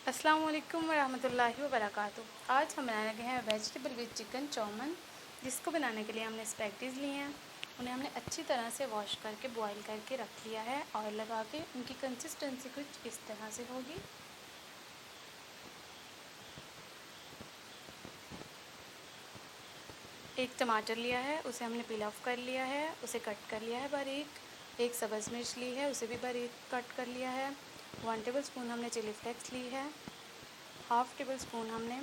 अस्सलाम वालेकुम वरहमतुल्लाहि वबरकातुहू। आज हम बनाने लगे हैं वेजिटेबल विद चिकन चौमन। जिसको बनाने के लिए हमने स्पैगेटीज़ लिए हैं। उन्हें हमने अच्छी तरह से वॉश करके बॉईल करके रख लिया है। ऑयल लगा के उनकी कंसिस्टेंसी कुछ इस तरह से होगी। एक टमाटर लिया है, उसे हमने पील ऑफ कर लिया है, उसे कट कर लिया है बारीक। एक सब्ज़ मिर्च ली है, उसे भी बारीक कट कर लिया है। 1 टेबल स्पून हमने चिली फ्लेक्स ली है। हाफ़ टेबल स्पून हमने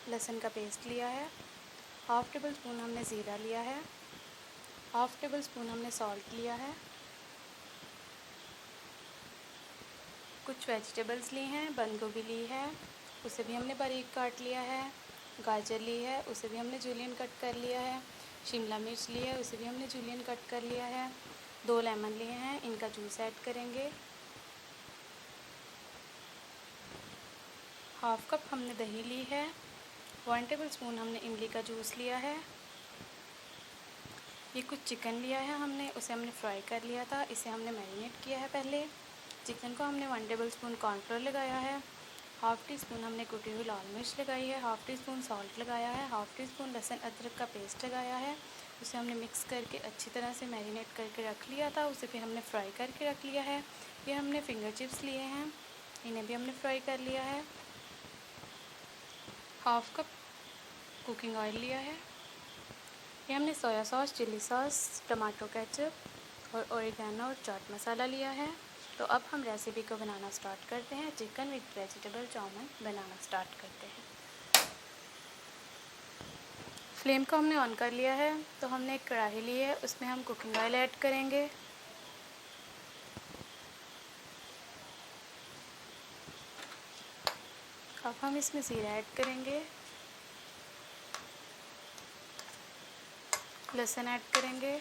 लहसुन का पेस्ट लिया है। हाफ़ टेबल स्पून हमने ज़ीरा लिया है। हाफ़ टेबल स्पून हमने सॉल्ट लिया है। कुछ वेजिटेबल्स ली हैं, बंद गोभी ली है, उसे भी हमने बारीक काट लिया है। गाजर ली है, उसे भी हमने जूलियन कट कर लिया है। शिमला मिर्च ली है, उसे भी हमने जूलियन कट कर लिया है। 2 लेमन लिए हैं, इनका जूस ऐड करेंगे। हाफ़ कप हमने दही ली है। 1 टेबल स्पून हमने इमली का जूस लिया है। ये कुछ चिकन लिया है हमने, उसे हमने फ्राई कर लिया था, इसे हमने मैरिनेट किया है पहले। चिकन को हमने 1 टेबल स्पून कॉर्नफ्लोर लगाया है। हाफ़ टी स्पून हमने कुटी हुई लाल मिर्च लगाई है। हाफ़ टी स्पून सॉल्ट लगाया है। हाफ़ टी स्पून लहसुन अदरक का पेस्ट लगाया है। उसे हमने मिक्स करके अच्छी तरह से मैरिनेट करके रख लिया था। उसे फिर हमने फ्राई करके रख लिया है। ये हमने फिंगर चिप्स लिए हैं, इन्हें भी हमने फ्राई कर लिया है। हाफ़ कप कुकिंग ऑयल लिया है। ये हमने soya sauce, chilli sauce, tomato ketchup और ओरिगेनो और चाट मसाला लिया है। तो अब हम रेसिपी को बनाना स्टार्ट करते हैं। चिकन विद वेजिटेबल चाउमीन बनाना स्टार्ट करते हैं। फ्लेम को हमने ऑन कर लिया है। तो हमने एक कढ़ाई ली है, उसमें हम कुकिंग ऑयल ऐड करेंगे। अब हम इसमें ज़ीरा ऐड करेंगे, लहसुन ऐड करेंगे,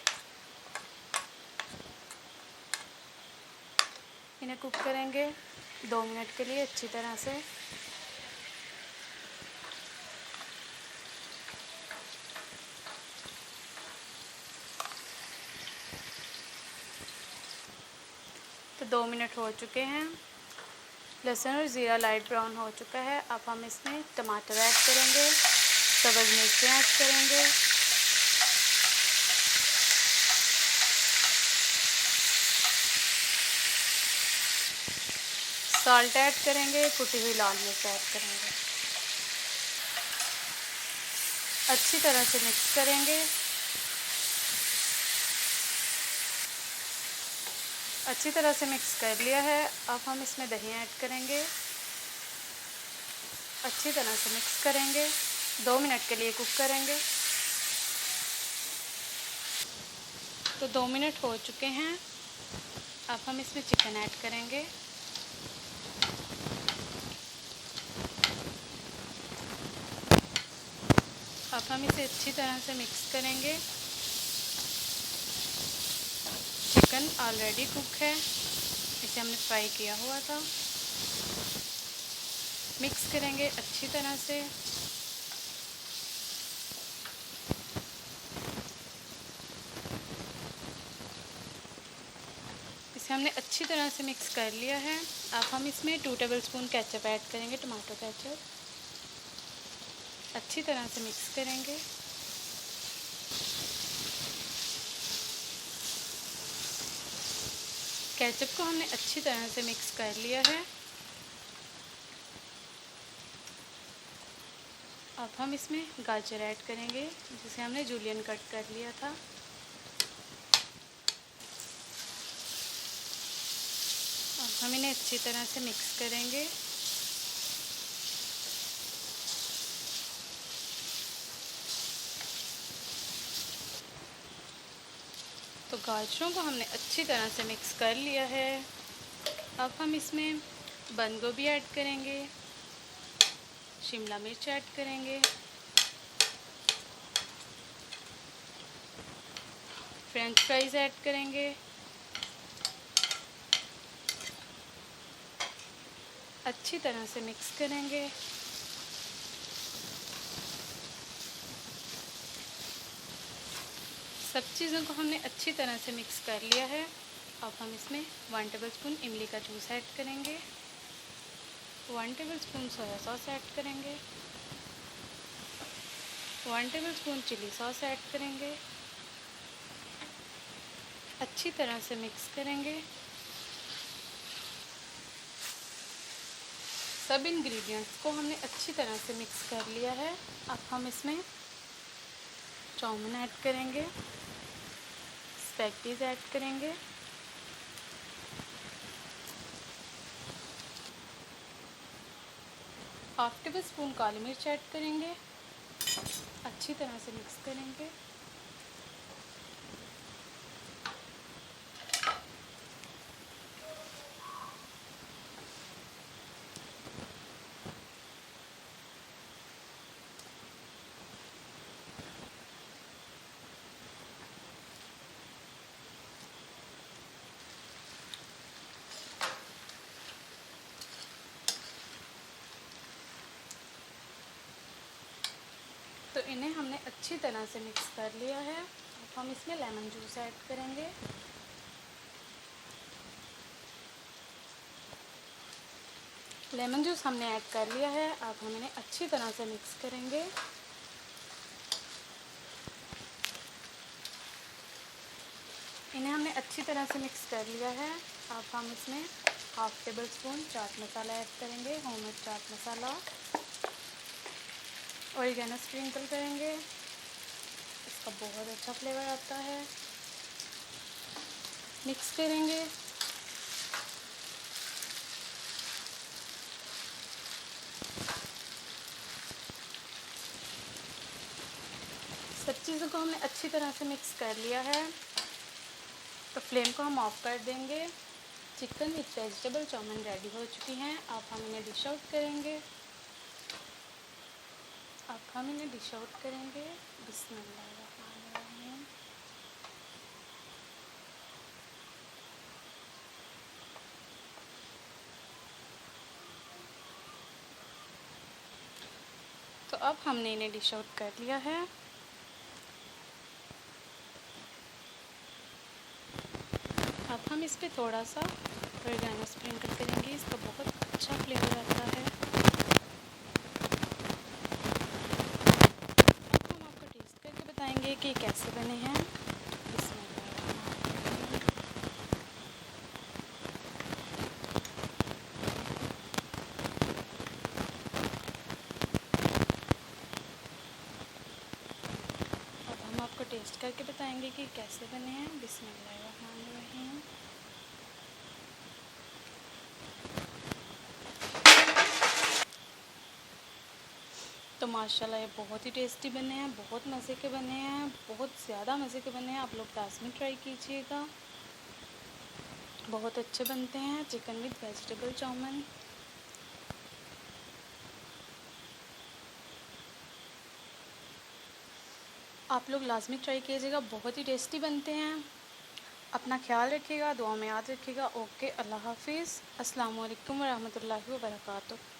इन्हें कुक करेंगे 2 मिनट के लिए अच्छी तरह से। तो 2 मिनट हो चुके हैं। लहसुन और ज़ीरा लाइट ब्राउन हो चुका है। अब हम इसमें टमाटर ऐड करेंगे, सब्ज़ मिर्चें ऐड करेंगे, सॉल्ट ऐड करेंगे, कुटी हुई लाल मिर्च ऐड करेंगे। अच्छी तरह से मिक्स करेंगे। अच्छी तरह से मिक्स कर लिया है। अब हम इसमें दही ऐड करेंगे, अच्छी तरह से मिक्स करेंगे, 2 मिनट के लिए कुक करेंगे। तो 2 मिनट हो चुके हैं। अब हम इसमें चिकन ऐड करेंगे। अब हम इसे अच्छी तरह से मिक्स करेंगे। चिकन ऑलरेडी कुक है, इसे हमने फ्राई किया हुआ था। मिक्स करेंगे अच्छी तरह से। इसे हमने अच्छी तरह से मिक्स कर लिया है। अब हम इसमें 2 टेबल स्पून केचप ऐड करेंगे, टमाटो केचप। अच्छी तरह से मिक्स करेंगे। केचप को हमने अच्छी तरह से मिक्स कर लिया है। अब हम इसमें गाजर ऐड करेंगे, जिसे हमने जूलियन कट कर लिया था। अब हम इन्हें अच्छी तरह से मिक्स करेंगे। तो गाजरों को हमने अच्छी तरह से मिक्स कर लिया है। अब हम इसमें बंद गोभी ऐड करेंगे, शिमला मिर्च ऐड करेंगे, फ्रेंच फ्राइज़ ऐड करेंगे। अच्छी तरह से मिक्स करेंगे। सब चीज़ों को हमने अच्छी तरह से मिक्स कर लिया है। अब हम इसमें 1 टेबल स्पून इमली का जूस ऐड करेंगे। 1 टेबलस्पून सोया सॉस ऐड करेंगे, 1 टेबलस्पून चिली सॉस ऐड करेंगे। अच्छी तरह से मिक्स करेंगे। सब इंग्रेडिएंट्स को हमने अच्छी तरह से मिक्स कर लिया है। अब हम इसमें चाउमीन ऐड करेंगे, स्पैगेटीज ऐड करेंगे, हाफ टेबल स्पून काली मिर्च ऐड करेंगे। अच्छी तरह से मिक्स करेंगे। तो इन्हें हमने अच्छी तरह से मिक्स कर लिया है। अब हम इसमें लेमन जूस ऐड करेंगे। लेमन जूस हमने ऐड कर लिया है। अब हम इन्हें अच्छी तरह से मिक्स करेंगे। इन्हें हमने अच्छी तरह से मिक्स कर लिया है। अब हम इसमें half table spoon chaat masala add करेंगे, homemade chaat masala. Oregano sprinkle करेंगे, इसका बहुत अच्छा फ्लेवर आता है। मिक्स करेंगे। सब चीज़ों को हमने अच्छी तरह से मिक्स कर लिया है। तो फ्लेम को हम ऑफ कर देंगे। Chicken with vegetable chow mein ready हो चुकी हैं। अब हम इन्हें डिश आउट करेंगे। बिस्मिल्लाहिर्रहमानिर्रहीम। तो अब हमने इन्हें डिश आउट कर लिया है। अब हम इस पे थोड़ा सा ऑरिगेनो स्प्रिंकल करेंगे, इसका बहुत अच्छा फ्लेवर आता है। अब हम आपको टेस्ट करके बताएंगे कि कैसे बने हैं। बिस्मिल्लाहिर्रहमानिर्रहीम। अब हम आपको टेस्ट करके बताएंगे कि कैसे बने हैं। बिस्मिल्लाहिर्रहमानिर्रहीम। तो माशाल्लाह ये बहुत ही टेस्टी बने हैं, बहुत मज़े के बने हैं, बहुत ज़्यादा मज़े के बने हैं। आप लोग लाज़मी ट्राई कीजिएगा, बहुत अच्छे बनते हैं। Chicken with vegetable chow mein. आप लोग लाज़मी ट्राई कीजिएगा, बहुत ही टेस्टी बनते हैं। अपना ख्याल रखिएगा, दुआ में याद रखिएगा। ओके, अल्लाह हाफिज़। अस्सलाम वालेकुम व रहमतुल्लाहि व बरकातुहू।